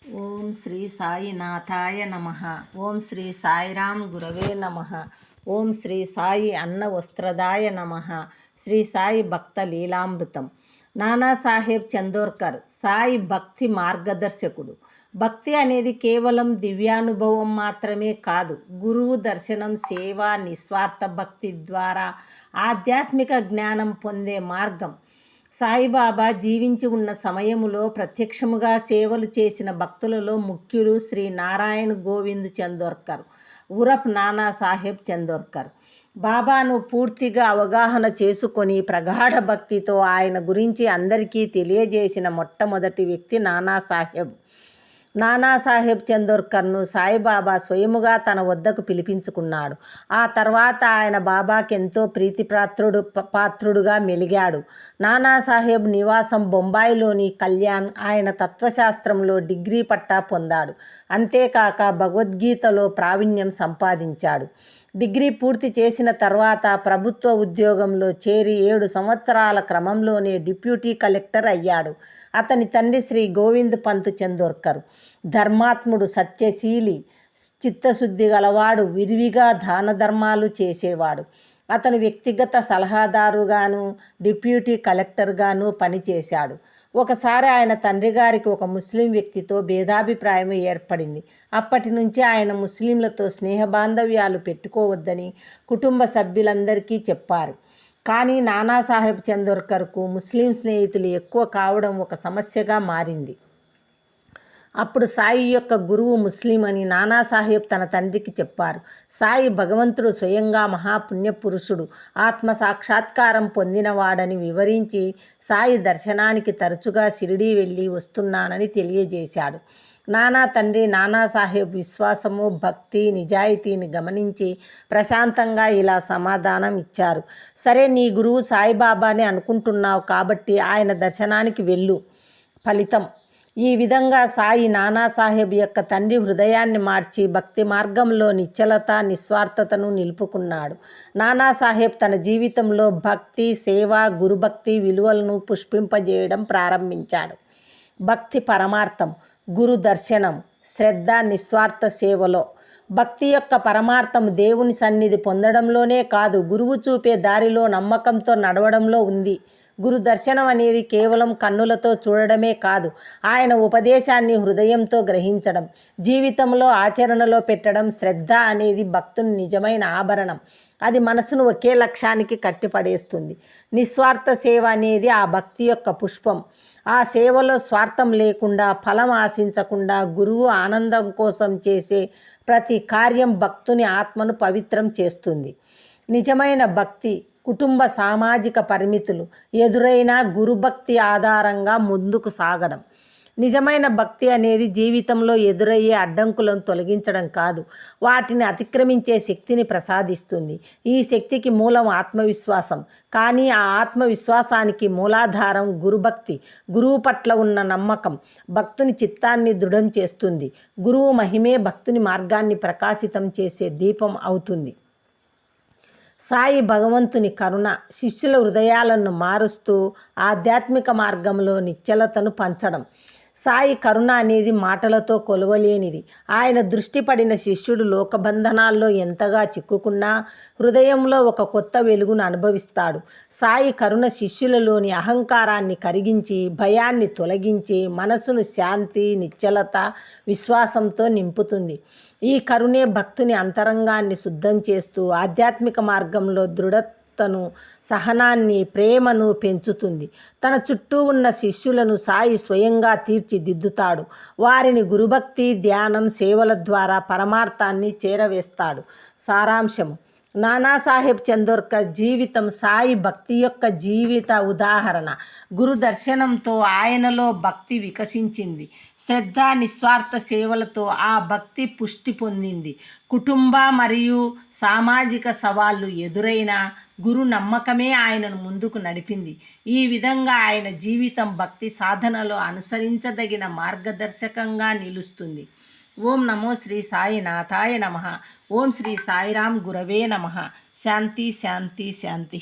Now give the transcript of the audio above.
ఓం శ్రీ సాయినాథాయ నమ. ఓం శ్రీ సాయిరాం గురవే నమ. ఓం శ్రీ సాయి అన్నవస్త్రదాయ నమ. శ్రీ సాయి భక్త లీలామృతం. నానాసాహెబ్ చందోర్కర్ సాయి భక్తి మార్గదర్శకుడు. భక్తి అనేది కేవలం దివ్యానుభవం మాత్రమే కాదు, గురువు దర్శనం, సేవ, నిస్వార్థ భక్తి ద్వారా ఆధ్యాత్మిక జ్ఞానం పొందే మార్గం. సాయిబాబా జీవించి ఉన్న సమయములో ప్రత్యక్షముగా సేవలు చేసిన భక్తులలో ముఖ్యులు శ్రీ నారాయణ గోవింద్ చందోర్కర్ ఉరఫ్ నానాసాహెబ్ చందోర్కర్. బాబాను పూర్తిగా అవగాహన చేసుకొని ప్రగాఢ భక్తితో ఆయన గురించి అందరికీ తెలియజేసిన మొట్టమొదటి వ్యక్తి నానాసాహెబ్. నానాసాహెబ్ చందోర్కర్ను సాయిబాబా స్వయముగా తన వద్దకు పిలిపించుకున్నాడు. ఆ తర్వాత ఆయన బాబాకెంతో పాత్రుడుగా మెలిగాడు. నానాసాహెబ్ నివాసం బొంబాయిలోని కళ్యాణ్. ఆయన తత్వశాస్త్రంలో డిగ్రీ పట్టా పొందాడు. అంతేకాక భగవద్గీతలో ప్రావీణ్యం సంపాదించాడు. డిగ్రీ పూర్తి చేసిన తర్వాత ప్రభుత్వ ఉద్యోగంలో చేరి 7 సంవత్సరాల క్రమంలోనే డిప్యూటీ కలెక్టర్ అయ్యాడు. అతని తండ్రి శ్రీ గోవింద్ పంత్ చందోర్కర్ ధర్మాత్ముడు, సత్యశీలి, చిత్తశుద్ధి గలవాడు, విరివిగా దాన ధర్మాలు చేసేవాడు. అతను వ్యక్తిగత సలహాదారుగాను డిప్యూటీ కలెక్టర్గాను పనిచేశాడు. ఒకసారి ఆయన తండ్రి గారికి ఒక ముస్లిం వ్యక్తితో భేదాభిప్రాయం ఏర్పడింది. అప్పటి నుంచి ఆయన ముస్లింలతో స్నేహబాంధవ్యాలు పెట్టుకోవద్దని కుటుంబ సభ్యులందరికీ చెప్పారు. కానీ నానాసాహెబ్ చందోర్కర్కు ముస్లిం స్నేహితులు ఎక్కువ కావడం ఒక సమస్యగా మారింది. అప్పుడు సాయి యొక్క గురువు ముస్లిం అని నానాసాహెబ్ తన తండ్రికి చెప్పారు. సాయి భగవంతుడు స్వయంగా మహాపుణ్యపురుషుడు, ఆత్మ సాక్షాత్కారం పొందినవాడని వివరించి సాయి దర్శనానికి తరచుగా షిరిడీ వెళ్ళి వస్తున్నానని తెలియజేశాడు. నానా తండ్రి నానాసాహెబ్ విశ్వాసము, భక్తి, నిజాయితీని గమనించి ప్రశాంతంగా ఇలా సమాధానం ఇచ్చారు. సరే, నీ గురువు సాయిబాబాని అనుకుంటున్నావు కాబట్టి ఆయన దర్శనానికి వెళ్ళు. ఫలితం ఈ విధంగా సాయి నానాసాహెబ్ యొక్క తండ్రి హృదయాన్ని మార్చి భక్తి మార్గంలో నిశ్చలత, నిస్వార్థతను నిలుపుకున్నాడు. నానాసాహెబ్ తన జీవితంలో భక్తి, సేవ, గురుభక్తి విలువలను పుష్పింపజేయడం ప్రారంభించాడు. భక్తి పరమార్థం, గురు దర్శనం, శ్రద్ధ, నిస్వార్థ సేవలో. భక్తి యొక్క పరమార్థం దేవుని సన్నిధి పొందడంలోనే కాదు, గురువు చూపే దారిలో నమ్మకంతో నడవడంలో ఉంది. గురు దర్శనం అనేది కేవలం కన్నులతో చూడడమే కాదు, ఆయన ఉపదేశాన్ని హృదయంతో గ్రహించడం, జీవితంలో ఆచరణలో పెట్టడం. శ్రద్ధ అనేది భక్తుని నిజమైన ఆభరణం. అది మనసును ఒకే లక్ష్యానికి కట్టిపడేస్తుంది. నిస్వార్థ సేవ అనేది ఆ భక్తి యొక్క పుష్పం. ఆ సేవలో స్వార్థం లేకుండా, ఫలం ఆశించకుండా, గురువు ఆనందం కోసం చేసే ప్రతి కార్యం భక్తుని ఆత్మను పవిత్రం చేస్తుంది. నిజమైన భక్తి కుటుంబ సామాజిక పరిమితులు ఎదురైన గురుభక్తి ఆధారంగా ముందుకు సాగడం. నిజమైన భక్తి అనేది జీవితంలో ఎదురయ్యే అడ్డంకులను తొలగించడం కాదు, వాటిని అతిక్రమించే శక్తిని ప్రసాదిస్తుంది. ఈ శక్తికి మూలం ఆత్మవిశ్వాసం. కానీ ఆ ఆత్మవిశ్వాసానికి మూలాధారం గురుభక్తి. గురువు పట్ల ఉన్న నమ్మకం భక్తుని చిత్తాన్ని దృఢం చేస్తుంది. గురువు మహిమే భక్తుని మార్గాన్ని ప్రకాశితం చేసే దీపం అవుతుంది. సాయి భగవంతుని కరుణ శిష్యుల హృదయాలను మారుస్తూ ఆధ్యాత్మిక మార్గంలో నిశ్చలతను పంచడం. సాయి కరుణ అనేది మాటలతో కొలవలేనిది. ఆయన దృష్టి పడిన శిష్యుడు లోకబంధనాల్లో ఎంతగా చిక్కుకున్నా హృదయంలో ఒక కొత్త వెలుగును అనుభవిస్తాడు. సాయి కరుణ శిష్యులలోని అహంకారాన్ని కరిగించి, భయాన్ని తొలగించి, మనసును శాంతి, నిశ్చలత, విశ్వాసంతో నింపుతుంది. ఈ కరుణే భక్తుని అంతరంగాన్ని శుద్ధం చేస్తూ ఆధ్యాత్మిక మార్గంలో దృఢతను, సహనాన్ని, ప్రేమను పెంచుతుంది. తన చుట్టూ ఉన్న శిష్యులను సాయి స్వయంగా తీర్చిదిద్దుతాడు. వారిని గురుభక్తి, ధ్యానం, సేవల ద్వారా పరమార్థాన్ని చేరవేస్తాడు. సారాంశము: నానాసాహెబ్ చందోర్కర్ జీవితం సాయి భక్తి యొక్క జీవిత ఉదాహరణ. గురు దర్శనంతో ఆయనలో భక్తి వికసించింది. శ్రద్ధ, నిస్వార్థ సేవలతో ఆ భక్తి పుష్టి పొందింది. కుటుంబ మరియు సామాజిక సవాళ్లు ఎదురైనా గురు నమ్మకమే ఆయనను ముందుకు నడిపింది. ఈ విధంగా ఆయన జీవితం భక్తి సాధనలో అనుసరించదగిన మార్గదర్శకంగా నిలుస్తుంది. ఓం నమో శ్రీ సాయినాథాయ నమః. ఓం శ్రీ సాయిరాం గురవే నమః. శాంతి శాంతి శాంతి.